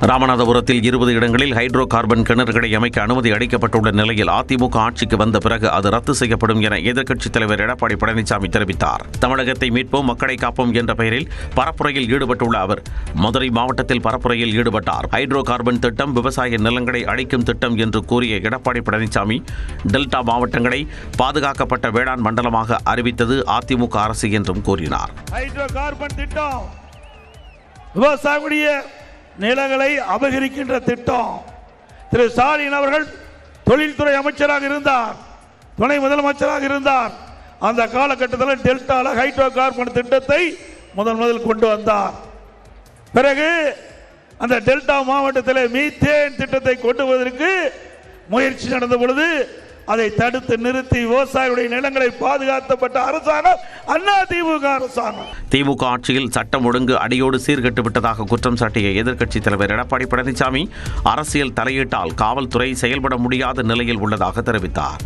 ராமநாதபுரத்தில் 20 இடங்களில் hydro carbon கிணறுகளை அமைக்க அனுமதி அளிக்கப்பட்டுள்ள நிலையில் அதிமுக ஆட்சிக்கு வந்த பிறகு அது ரத்து செய்யப்படும் என எதிர்க்கட்சித் தலைவர் எடப்பாடி பழனிசாமி தெரிவித்தார். தமிழகத்தை மீட்போம், மக்களை காப்போம் என்ற பெயரில் பரப்புரையில் ஈடுபட்டுள்ள அவர் மதுரை மாவட்டத்தில் பரப்புரையில் ஈடுபட்டார். ஹைட்ரோ கார்பன் திட்டம் விவசாய நிலங்களை அழிக்கும் திட்டம் என்று கூறிய எடப்பாடி பழனிசாமி டெல்டா மாவட்டங்களை பாதுகாக்கப்பட்ட வேளாண் மண்டலமாக அறிவித்தது அதிமுக அரசு என்றும் கூறினார். ஹைட்ரோ கார்பன் திட்டம் விவசாயிகளுடைய நிலங்களை அபகரிக்கின்ற திட்டம். திரு ஸ்டாலின் அவர்கள் தொழில்துறை அமைச்சராக இருந்தார், துணை முதலமைச்சராக இருந்தார். அந்த காலகட்டத்தில் டெல்டால ஹைட்ரோ கார்பன் திட்டத்தை முதல் கொண்டு வந்தார். பிறகு அந்த டெல்டா மாவட்டத்தில் மீத்தேன் திட்டத்தை கொண்டு வருவதற்கு முயற்சி நடந்த பொழுது அதை தடுத்து நிறுத்தி விவசாயிகளுடைய நிலங்களை பாதுகாக்கப்பட்ட அரசாங்கம் அதிமுக அரசாங்கம். திமுக ஆட்சியில் சட்டம் ஒழுங்கு அடியோடு சீர்கெட்டு விட்டதாக குற்றம் சாட்டிய எதிர்க்கட்சித் தலைவர் எடப்பாடி பழனிசாமி அரசியல் தலையீட்டால் காவல்துறை செயல்பட முடியாத நிலையில் உள்ளதாக தெரிவித்தார்.